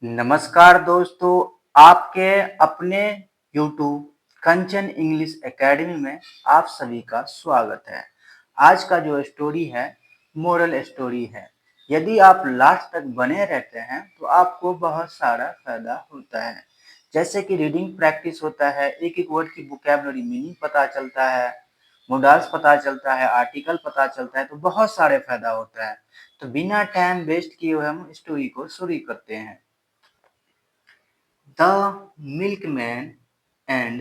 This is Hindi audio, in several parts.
नमस्कार दोस्तों, आपके अपने YouTube कंचन इंग्लिश एकेडमी में आप सभी का स्वागत है। आज का जो स्टोरी है मोरल स्टोरी है। यदि आप लास्ट तक बने रहते हैं तो आपको बहुत सारा फायदा होता है, जैसे कि रीडिंग प्रैक्टिस होता है, एक एक वर्ड की वोकैबुलरी मीनिंग पता चलता है, मोडाल्स पता चलता है, आर्टिकल पता चलता है, तो बहुत सारे फायदा होता है। तो बिना टाइम वेस्ट किए हुए हम स्टोरी को शुरू करते हैं। The milkman and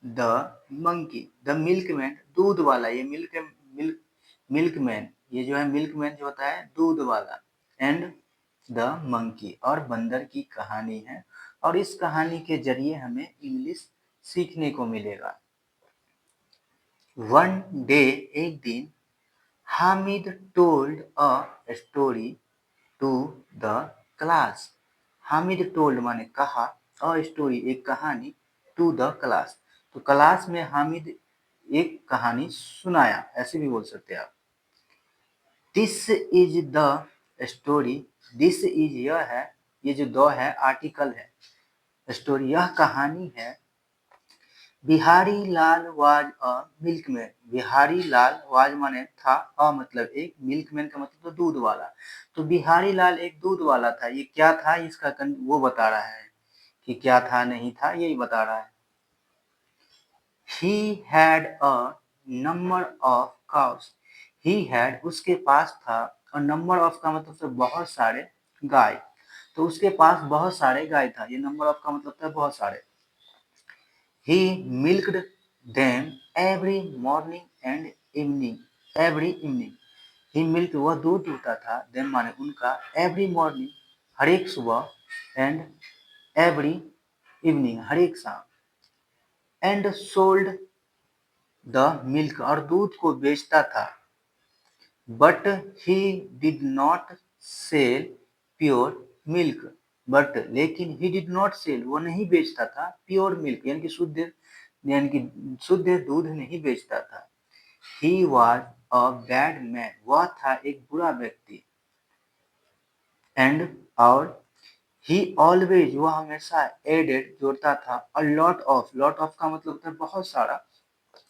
the monkey। The milkman दूध वाला, ये मिल्कमैन, ये जो है मिल्कमैन जो होता है दूध वाला, एंड द मंकी, और बंदर की कहानी है। और इस कहानी के जरिए हमें इंग्लिश सीखने को मिलेगा। वन डे, एक दिन, Hamid told a story to the class. Hamid told माने कहा, अ स्टोरी एक कहानी, टू द क्लास तो क्लास में हामिद एक कहानी सुनाया, ऐसे भी बोल सकते हैं आप। This is the story, this is यह है, ये जो द है आर्टिकल है, स्टोरी यह कहानी है। Bihari Lal was a milkman. Bihari Lal was माने था, अ मतलब एक, मिल्कमैन का मतलब तो दूध वाला। तो बिहारी लाल एक दूध वाला था। ये क्या था इसका वो बता रहा है कि क्या था नहीं था, यही बता रहा है। He had a number of cows। He had उसके पास था, और नंबर ऑफ का मतलब था बहुत सारे गाय, तो उसके पास बहुत सारे गाय था। ये नंबर ऑफ का मतलब था बहुत सारे। He milked them every morning and evening। Every evening he milked, वह दूध दूहता था, them माने उनका, every morning हर एक सुबह, and every evening हर एक शाम, and sold the milk और दूध को बेचता था। But he did not sell pure milk। But लेकिन he did not sell, वो नहीं बेचता था प्योर मिल्क, यानी कि शुद्ध दूध नहीं बेचता था। He was a bad man, वह था एक बुरा व्यक्ति। And और he always, वह हमेशा added जोड़ता था, a lot of का मतलब होता है बहुत सारा,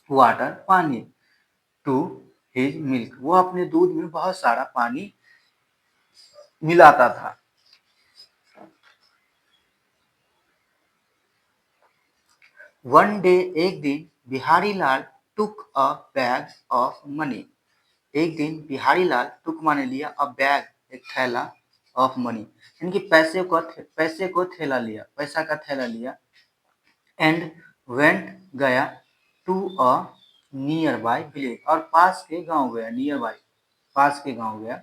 वाटर पानी, टू हिज मिल्क, वो अपने दूध में बहुत सारा पानी मिलाता था। वन डे, एक दिन, बिहारी लाल टुक अ बैग ऑफ मनी। एक दिन बिहारी लाल टुक माने लिया, अ बैग एक थैला, ऑफ मनी यानी कि पैसे को थैला लिया, पैसा का थैला लिया। एंड वेंट गया, to a near by village, और पास के गांव गया, नियर बाय पास के गांव गया।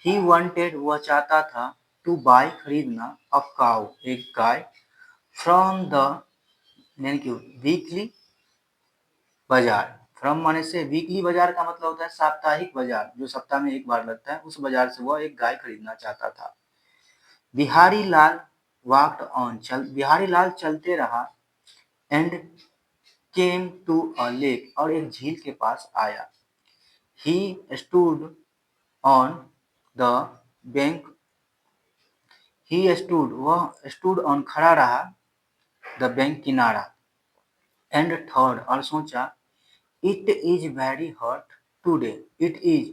ही वांटेड, वह चाहता था, टू बाय खरीदना, अ काउ एक गाय, फ्रॉम द यानी कि वीकली बाजार। फ्रॉम माने से, वीकली बाजार का मतलब होता है साप्ताहिक बाजार, जो सप्ताह में एक बार लगता है, उस बाजार से वह एक गाय खरीदना चाहता था। बिहारी लाल वॉकड ऑन, बिहारी लाल चलते रहा। And came to a lake, और एक झील के पास आया। He stood on the bank, he stood, वह स्टूड ऑन खड़ा रहा, द बैंक किनारा। एंड थॉट, और सोचा, it is very hot today. It is,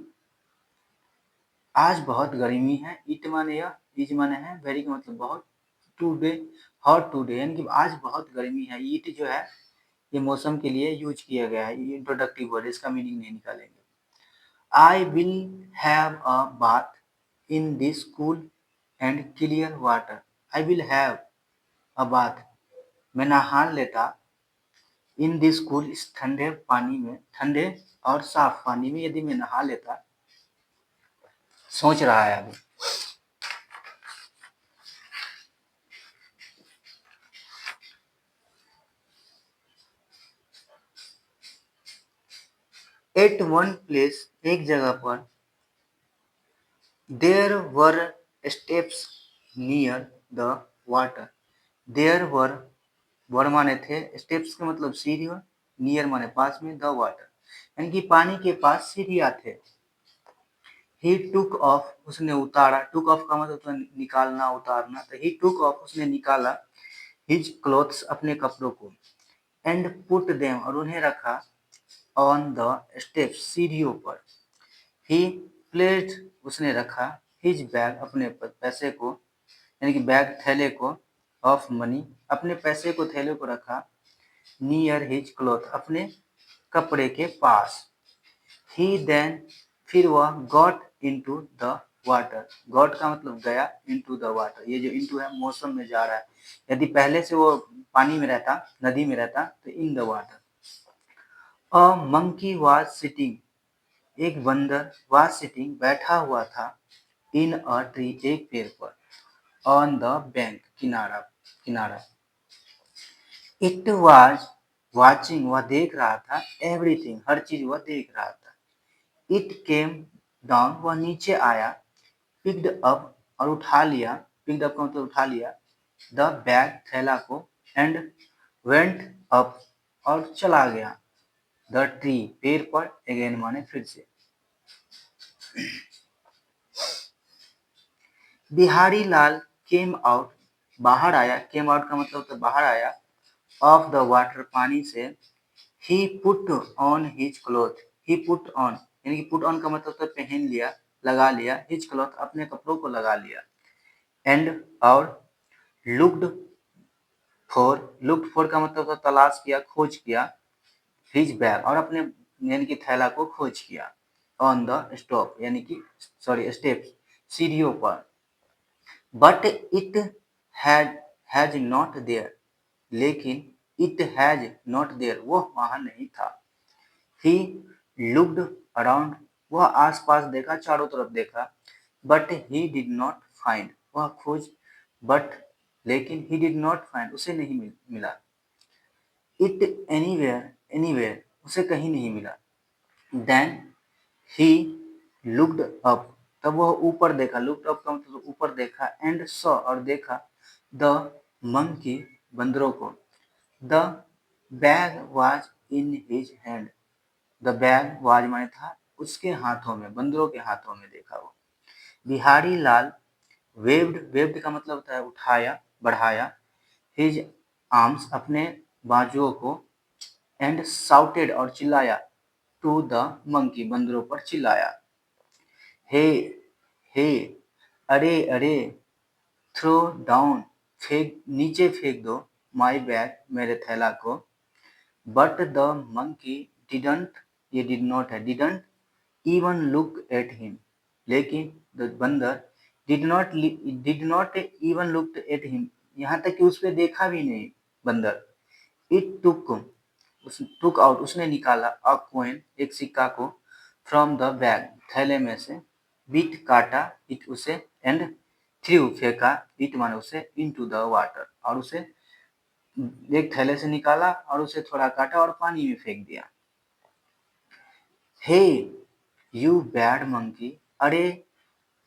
आज बहुत गर्मी है। इट माने यह, इज माने है, वेरी का मतलब बहुत, टूडे हॉट टूडे यानी कि आज बहुत गर्मी है। इट जो है ये मौसम के लिए यूज किया गया है, ये इंट्रोडक्टिव वर्ड, इसका मीनिंग नहीं निकालेंगे। I will have a bath in this cool and clear water. I will have a bath, मैं नहा लेता, इन दिस कूल, इस ठंडे पानी में, ठंडे और साफ पानी में यदि मैं नहा लेता। सोच रहा है अभी। एट वन प्लेस, एक जगह पर, there were steps near the water. There were माने थे, स्टेप्स के मतलब सीढ़ियां, नियर माने पास में, द वाटर यानी कि पानी के पास सीढ़ियां थे। ही टुक ऑफ उसने उतारा, टुक ऑफ का मतलब होता है निकालना उतारना, तो ही टुक ऑफ उसने निकाला हिज क्लोथ्स अपने कपड़ों को, एंड पुट देम और उन्हें रखा, ऑन द स्टेप्स सीढ़ियों पर, ही प्लेस्ड उसने रखा, हिज बैग अपने पैसे को, यानी कि बैग थैले को, ऑफ मनी अपने पैसे को थैले को रखा, नियर हिज क्लॉथ अपने कपड़े के पास, ही देन फिर वह got into the water, got का मतलब गया, इनटू द वाटर, ये जो इनटू है मौसम में जा रहा है, यदि पहले से वो पानी में रहता, नदी में रहता तो in the water. A monkey was sitting, एक बंदर वाज सिटिंग बैठा हुआ था, इन अ ट्री एक पेड़ पर, ऑन द बैंक किनारा किनारा, इट वाज वाचिंग वह देख रहा था, एवरीथिंग हर चीज वह देख रहा था, इट केम डाउन वह नीचे आया, पिक्ड अप और उठा लिया, पिक्ड अप का मतलब उठा लिया, द बैग थैला को, एंड वेंट अप और चला गया, द ट्री पेड़ पर, अगेन माने फिर से। बिहारी लाल केम आउट बाहर आया, केम आउट का मतलब तो बाहर आया, ऑफ द वाटर पानी से, he put on his cloth, he put on यानी कि पुट ऑन का मतलब तो पहन लिया, लगा लिया, हिज क्लॉथ अपने कपड़ों को लगा लिया, एंड और लुक्ड लुक्ड फॉर का मतलब तो तलाश किया, खोज किया, हिज बैग और अपने यानी कि थैला को खोज किया, ऑन द स्टॉप यानी कि सॉरी स्टेप्स सीढ़ियों पर, but it has not there लेकिन इट हैज नॉट देयर वह वहां नहीं था, ही लुक्ड अराउंड वह आसपास देखा, चारों तरफ देखा, but he did not find वह खोज, बट लेकिन ही डिड नॉट फाइंड उसे नहीं मिला, इट एनीवेयर उसे कहीं नहीं मिला, देन ही लुक्ड अप तब वह ऊपर देखा, लुक्ड अप का मतलब ऊपर देखा, एंड सॉ और देखा, द मंकी बंदरों को, the bag was in his hand, the bag was माने था उसके हाथों में, बंदरों के हाथों में देखा वो। बिहारी लाल वेव्ड का मतलब होता है उठाया, बढ़ाया, हिज आर्म्स अपने बाजुओं को, एंड साउटेड और चिल्लाया, टू द मंकी बंदरों पर चिल्लाया, हे हे अरे अरे, थ्रो डाउन फेंक नीचे फेंक दो, माई बैग मेरे थैला को, बट द मंकी डिडंट ये डिड नॉट है, didn't even look at him लेकिन द बंदर did not even look at him यहाँ तक कि उस पर देखा भी नहीं बंदर, इट टुक आउट उसने निकाला, अ कॉइन एक सिक्का को, फ्रॉम द बैग थैले में से, बीट काटा इट उसे, एंड थ्रू फेंका इट माने उसे, इनटू द वाटर और उसे एक थैले से निकाला और उसे थोड़ा काटा और पानी में फेंक दिया। हे यू बैड मंकी अरे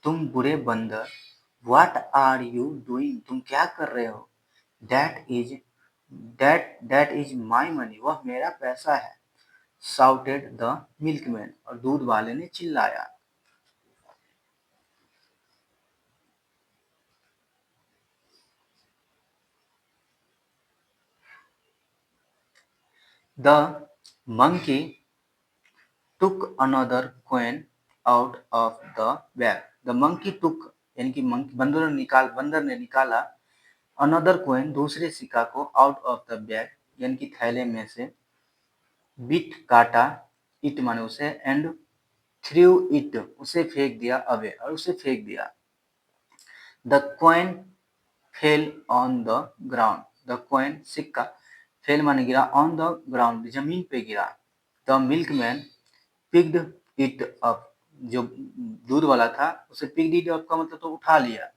तुम बुरे बंदर, व्हाट आर यू डूइंग तुम क्या कर रहे हो, that is that is my money वह मेरा पैसा है, साउटेड द मिल्कमैन और दूध वाले ने चिल्लाया। The monkey took another coin out of the bag. The monkey took यानी कि बंदर ने निकाला another coin दूसरे सिक्का को, out of the bag यानी कि थैले में से, bit काटा it माने उसे, and threw it उसे फेंक दिया, अवे और उसे फेंक दिया। The coin fell on the ground. The coin सिक्का फेल माने गिरा, on the ground जमीन पे गिरा। The milkman picked it up जो दूध वाला था उसे picked it up का मतलब तो उठा लिया,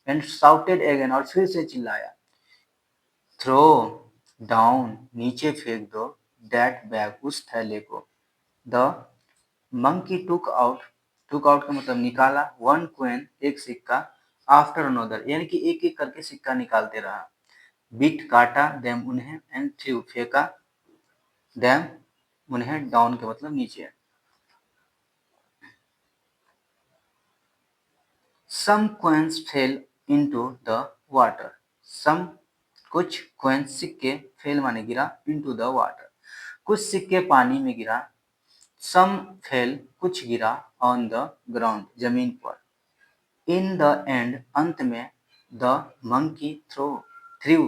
and shouted again और फिर से चिल्लाया, थ्रो डाउन नीचे फेंक दो, दैट बैग उस थैले को, द मंकी टुक आउट का मतलब निकाला, वन क्वेन एक सिक्का, आफ्टर अनदर यानी कि एक एक करके सिक्का निकालते रहा, बिट काटा, देम उन्हें, एंड थ्रू फेंका, देम उन्हें, डाउन के मतलब नीचे। सम coins fell into the water. सम कुछ coins सिक्के फेल माने गिरा into the water. कुछ सिक्के पानी में गिरा. Some fell कुछ गिरा on the ground जमीन पर. In the end अंत में the monkey threw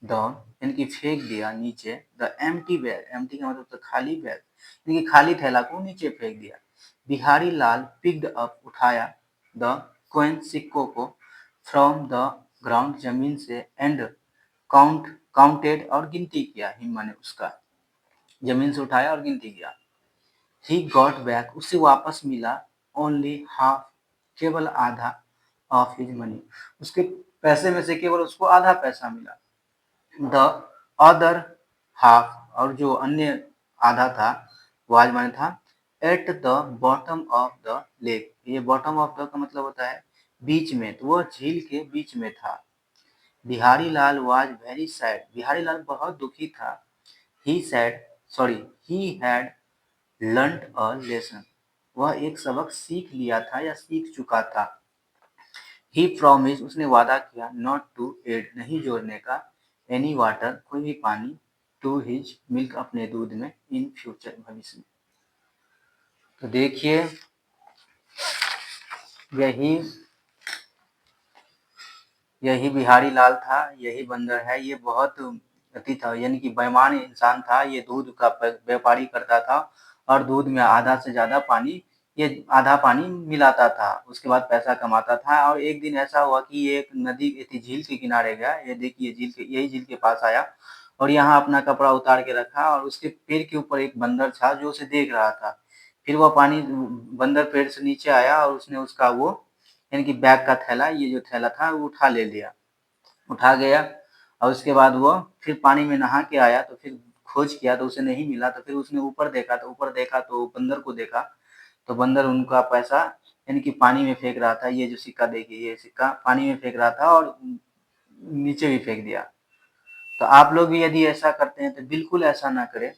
down यानी कि फेंक दिया नीचे the empty bag. empty का मतलब तो खाली बैग यानी कि खाली थैला को नीचे फेंक दिया. बिहारी लाल picked up उठाया the coin सिक्कों को from the ground जमीन से and counted और गिनती किया. him माने उसका, जमीन से उठाया और गिनती किया. He got back उसे वापस मिला only half केवल आधा of his money. उसके पैसे में से केवल उसको आधा पैसा मिला. The other half और जो अन्य आधा था was माने था at the bottom of the lake. ये bottom of the का मतलब होता है बीच में, तो वह झील के बीच में था. बिहारी लाल was very sad. बिहारी लाल बहुत दुखी था. He had learnt a lesson. वह एक सबक सीख लिया था या सीख चुका था. He promised उसने वादा किया not to add नहीं जोड़ने का any water कोई भी पानी to his milk अपने दूध में in future भविष्य में. तो देखिए यही बिहारी लाल था, यही बंदर है. ये बहुत अति था यानी कि बेईमान इंसान था. ये दूध का व्यापारी करता था और दूध में आधा से ज्यादा पानी ये आधा पानी मिलाता था. उसके बाद पैसा कमाता था. और एक दिन ऐसा हुआ कि ये एक नदी झील के किनारे गया. ये देखिए यही झील के पास आया और यहाँ अपना कपड़ा उतार के रखा और उसके पेड़ के ऊपर एक बंदर था जो उसे देख रहा था. फिर वह बंदर पेड़ से नीचे आया और उसने उसका वो यानी कि बैग का थैला, ये जो थैला था वो उठा गया. और उसके बाद वो फिर पानी में नहा के आया तो फिर खोज किया तो उसे नहीं मिला. तो फिर उसने ऊपर देखा तो बंदर को देखा तो बंदर उनका पैसा यानी कि पानी में फेंक रहा था. ये जो सिक्का देखिए, ये सिक्का पानी में फेंक रहा था और नीचे भी फेंक दिया. तो आप लोग भी यदि ऐसा करते हैं तो बिल्कुल ऐसा ना करें,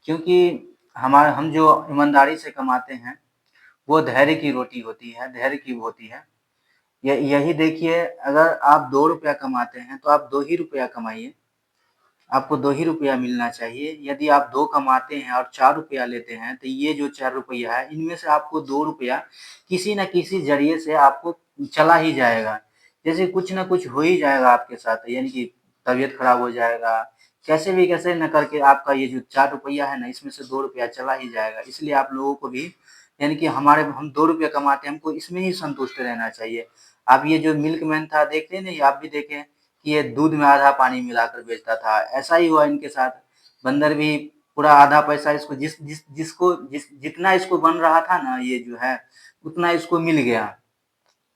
क्योंकि हम जो ईमानदारी से कमाते हैं वो धैर्य की रोटी होती है, धैर्य की होती है. यही देखिए, अगर आप 2 रुपया कमाते हैं तो आप 2 ही रुपया कमाइए. आपको 2 ही रुपया मिलना चाहिए. यदि आप 2 कमाते हैं और 4 रुपया लेते हैं तो ये जो 4 रुपया है इनमें से आपको 2 रुपया किसी न किसी जरिए से आपको चला ही जाएगा. जैसे कुछ न कुछ हो ही जाएगा आपके साथ, यानी कि तबीयत खराब हो जाएगा. कैसे न करके आपका ये जो 4 रुपया है ना, इसमें से 2 रुपया चला ही जाएगा. इसलिए आप लोगों को भी यानी कि हम 2 रुपया कमाते हैं, हमको इसमें ही संतुष्ट रहना चाहिए. आप ये जो मिल्कमैन था देखते नहीं, आप भी देखें कि ये दूध में आधा पानी मिलाकर बेचता था. ऐसा ही हुआ इनके साथ. बंदर भी पूरा आधा पैसा इसको जितना इसको बन रहा था ना, ये जो है उतना इसको मिल गया,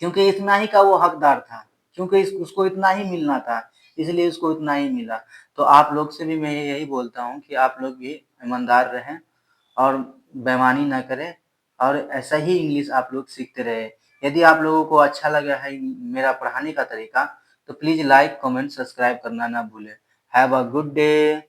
क्योंकि इतना ही का वो हकदार था, क्योंकि उसको इतना ही मिलना था, इसलिए उसको इतना ही मिला. तो आप लोग से भी मैं यही बोलता हूँ कि आप लोग भी ईमानदार रहें और बेईमानी ना करें और ऐसा ही इंग्लिश आप लोग सीखते रहे. यदि आप लोगों को अच्छा लगा है मेरा पढ़ाने का तरीका तो प्लीज लाइक, कमेंट, सब्सक्राइब करना ना भूलें. Have a good day.